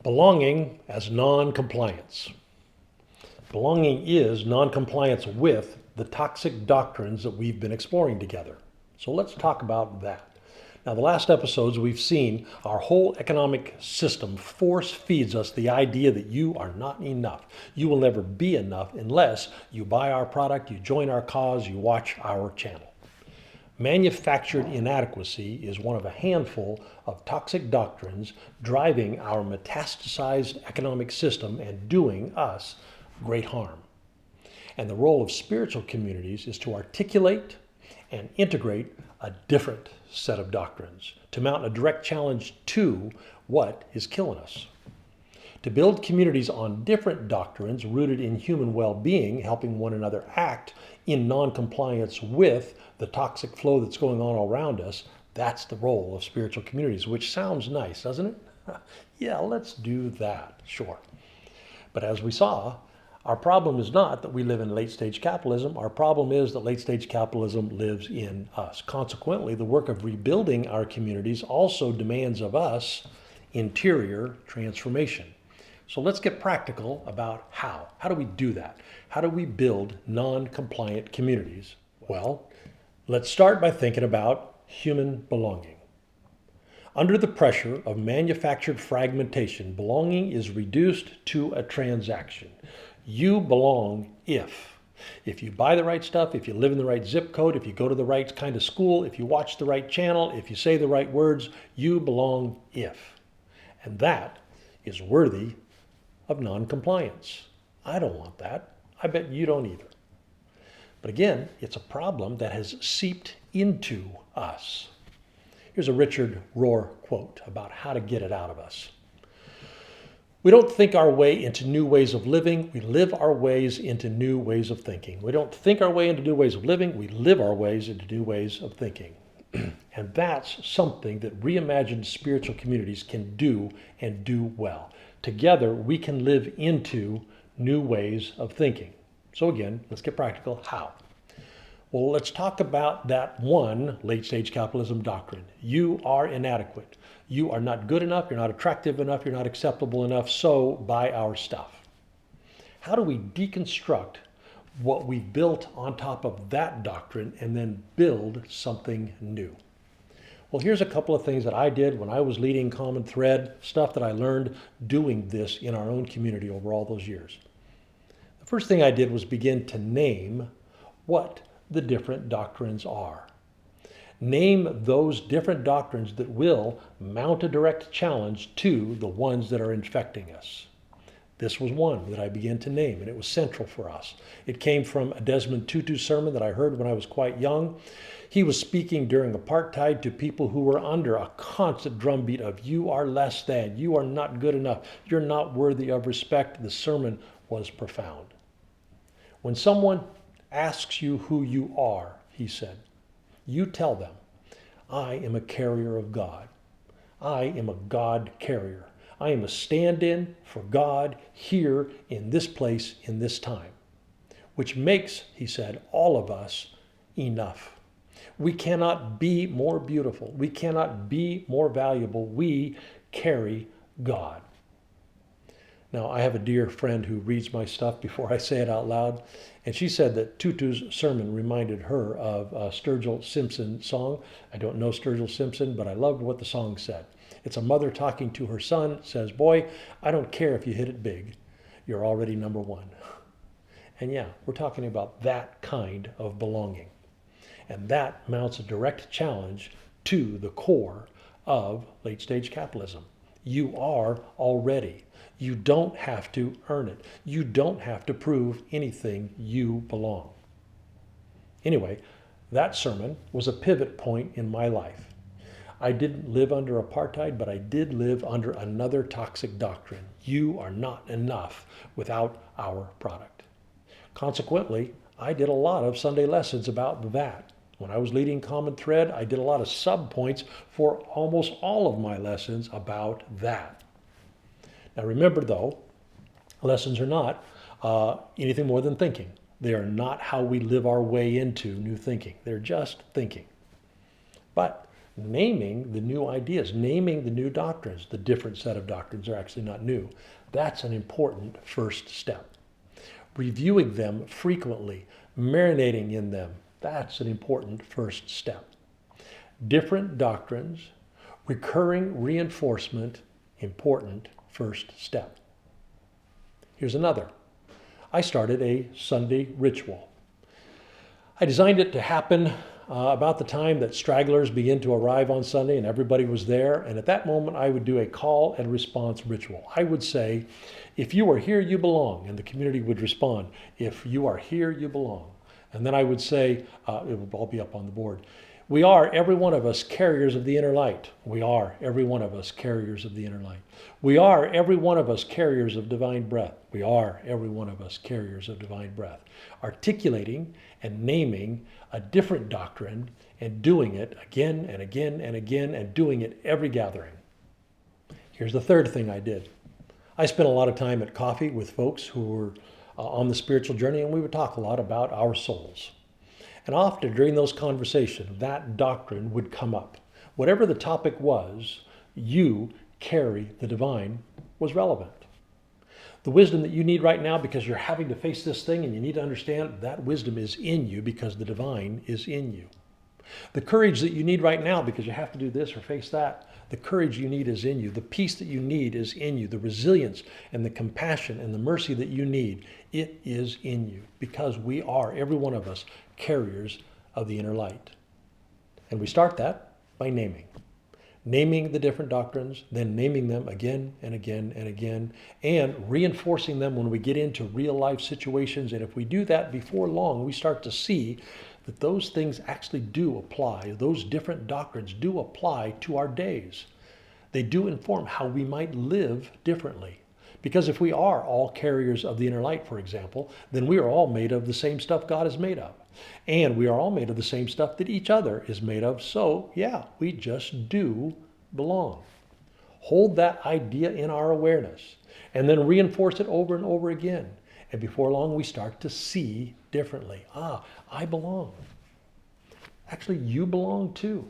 Belonging as non-compliance. Belonging is non-compliance with the toxic doctrines that we've been exploring together. So let's talk about that. Now, the last episodes we've seen our whole economic system force feeds us the idea that you are not enough. You will never be enough unless you buy our product, you join our cause, you watch our channel. Manufactured inadequacy is one of a handful of toxic doctrines driving our metastasized economic system and doing us great harm. And the role of spiritual communities is to articulate and integrate a different set of doctrines, to mount a direct challenge to what is killing us. To build communities on different doctrines rooted in human well-being, helping one another act in non-compliance with the toxic flow that's going on all around us, that's the role of spiritual communities, which sounds nice, doesn't it? Yeah, let's do that, sure. But as we saw, our problem is not that we live in late-stage capitalism. Our problem is that late-stage capitalism lives in us. Consequently, the work of rebuilding our communities also demands of us interior transformation. So let's get practical about how. How do we do that? How do we build non-compliant communities? Well, let's start by thinking about human belonging. Under the pressure of manufactured fragmentation, belonging is reduced to a transaction. You belong if you buy the right stuff, if you live in the right zip code, if you go to the right kind of school, if you watch the right channel, if you say the right words, you belong if. And that is worthy of non-compliance. I don't want that. I bet you don't either. But again, it's a problem that has seeped into us. Here's a Richard Rohr quote about how to get it out of us. We don't think our way into new ways of living. We live our ways into new ways of thinking. We don't think our way into new ways of living. We live our ways into new ways of thinking. And that's something that reimagined spiritual communities can do and do well. Together, we can live into new ways of thinking. So again, let's get practical. How? Well, let's talk about that one late-stage capitalism doctrine. You are inadequate. You are not good enough. You're not attractive enough. You're not acceptable enough. So buy our stuff. How do we deconstruct what we built on top of that doctrine and then build something new? Well, here's a couple of things that I did when I was leading Common Thread, stuff that I learned doing this in our own community over all those years. The first thing I did was begin to name what the different doctrines are. Name those different doctrines that will mount a direct challenge to the ones that are infecting us. This was one that I began to name, and it was central for us. It came from a Desmond Tutu sermon that I heard when I was quite young. He was speaking during apartheid to people who were under a constant drumbeat of you are less than, you are not good enough, you're not worthy of respect. The sermon was profound. When someone asks you who you are, he said, you tell them, I am a carrier of God. I am a God carrier. I am a stand-in for God here in this place, in this time, which makes, he said, all of us enough. We cannot be more beautiful. We cannot be more valuable. We carry God. Now, I have a dear friend who reads my stuff before I say it out loud, and she said that Tutu's sermon reminded her of a Sturgill Simpson song. I don't know Sturgill Simpson, but I loved what the song said. It's a mother talking to her son, says, boy, I don't care if you hit it big. You're already number one. And yeah, we're talking about that kind of belonging. And that mounts a direct challenge to the core of late-stage capitalism. You are already. You don't have to earn it. You don't have to prove anything. You belong. Anyway, that sermon was a pivot point in my life. I didn't live under apartheid, but I did live under another toxic doctrine. You are not enough without our product. Consequently, I did a lot of Sunday lessons about that. When I was leading Common Thread, I did a lot of sub-points for almost all of my lessons about that. Now remember though, lessons are not anything more than thinking. They are not how we live our way into new thinking. They're just thinking. But naming the new ideas, naming the new doctrines. The different set of doctrines are actually not new. That's an important first step. Reviewing them frequently, marinating in them, that's an important first step. Different doctrines, recurring reinforcement, important first step. Here's another. I started a Sunday ritual. I designed it to happen about the time that stragglers begin to arrive on Sunday and everybody was there. And at that moment, I would do a call and response ritual. I would say, if you are here, you belong. And the community would respond, if you are here, you belong. And then I would say, it would all be up on the board, we are, every one of us, carriers of the inner light. We are, every one of us, carriers of the inner light. We are, every one of us, carriers of divine breath. We are, every one of us, carriers of divine breath. Articulating and naming a different doctrine and doing it again and again and again and doing it every gathering. Here's the third thing I did. I spent a lot of time at coffee with folks who were on the spiritual journey, and we would talk a lot about our souls. And often during those conversations, that doctrine would come up. Whatever the topic was, you carry the divine was relevant. The wisdom that you need right now because you're having to face this thing and you need to understand that wisdom is in you because the divine is in you. The courage that you need right now because you have to do this or face that, the courage you need is in you. The peace that you need is in you. The resilience and the compassion and the mercy that you need, it is in you because we are, every one of us, carriers of the inner light. And we start that by naming. Naming the different doctrines, then naming them again and again and again, and reinforcing them when we get into real life situations. And if we do that before long, we start to see that those things actually do apply. Those different doctrines do apply to our days. They do inform how we might live differently. Because if we are all carriers of the inner light, for example, then we are all made of the same stuff God is made of. And we are all made of the same stuff that each other is made of. So, yeah, we just do belong. Hold that idea in our awareness and then reinforce it over and over again. And before long, we start to see differently. I belong. Actually, you belong too.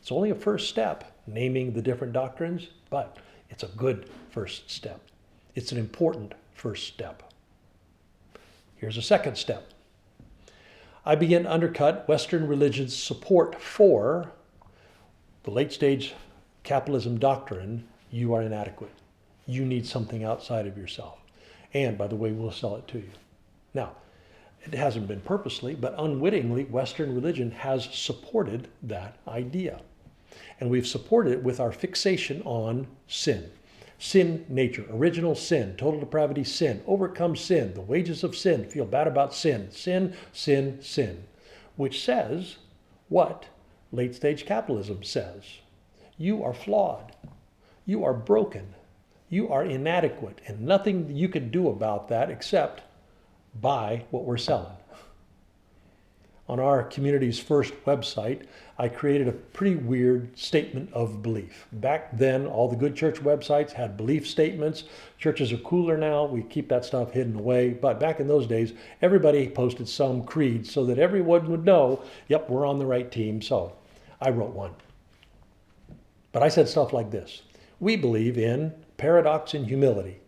It's only a first step, naming the different doctrines, but it's a good first step. It's an important first step. Here's a second step. I began to undercut Western religion's support for the late-stage capitalism doctrine, you are inadequate. You need something outside of yourself. And, by the way, we'll sell it to you. Now, it hasn't been purposely, but unwittingly, Western religion has supported that idea. And we've supported it with our fixation on sin. Sin nature, original sin, total depravity sin, overcome sin, the wages of sin, feel bad about sin, sin, sin, sin, which says what late-stage capitalism says. You are flawed. You are broken. You are inadequate, and nothing you can do about that except buy what we're selling. On our community's first website, I created a pretty weird statement of belief. Back then, all the good church websites had belief statements. Churches are cooler now. We keep that stuff hidden away. But back in those days, everybody posted some creed so that everyone would know, yep, we're on the right team. So I wrote one. But I said stuff like this. We believe in paradox and humility.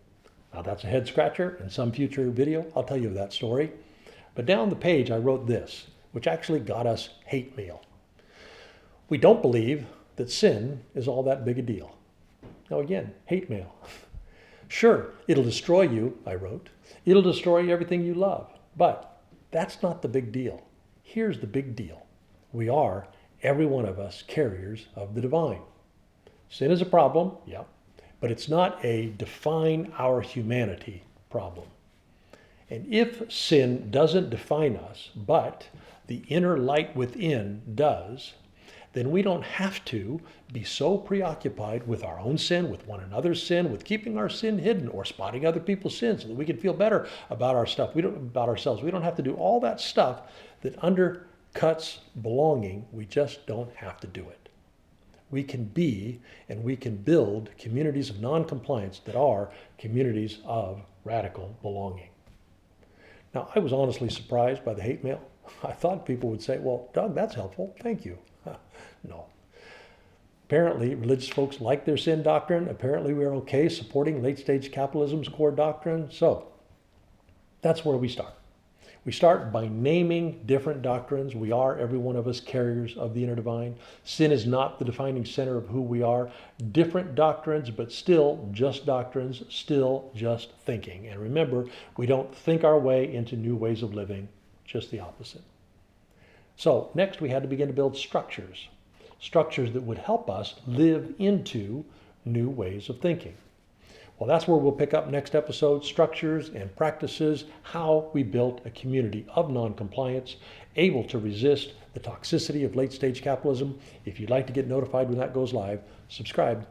Now that's a head scratcher. In some future video, I'll tell you that story. But down the page, I wrote this, which actually got us hate mail. We don't believe that sin is all that big a deal. Now again, hate mail. Sure, it'll destroy you, I wrote. It'll destroy everything you love. But that's not the big deal. Here's the big deal. We are, every one of us, carriers of the divine. Sin is a problem, yeah, but it's not a define our humanity problem. And if sin doesn't define us, but the inner light within does, then we don't have to be so preoccupied with our own sin, with one another's sin, with keeping our sin hidden or spotting other people's sins so that we can feel better about our stuff. About ourselves. We don't have to do all that stuff that undercuts belonging. We just don't have to do it. We can be and we can build communities of non-compliance that are communities of radical belonging. Now, I was honestly surprised by the hate mail. I thought people would say, well, Doug, that's helpful. Thank you. No. Apparently, religious folks like their sin doctrine. Apparently, we're okay supporting late-stage capitalism's core doctrine. So that's where we start. We start by naming different doctrines. We are, every one of us, carriers of the inner divine. Sin is not the defining center of who we are. Different doctrines, but still just doctrines, still just thinking. And remember, we don't think our way into new ways of living, just the opposite. So next we had to begin to build structures that would help us live into new ways of thinking. Well, that's where we'll pick up next episode, structures and practices, how we built a community of noncompliance, able to resist the toxicity of late-stage capitalism. If you'd like to get notified when that goes live, subscribe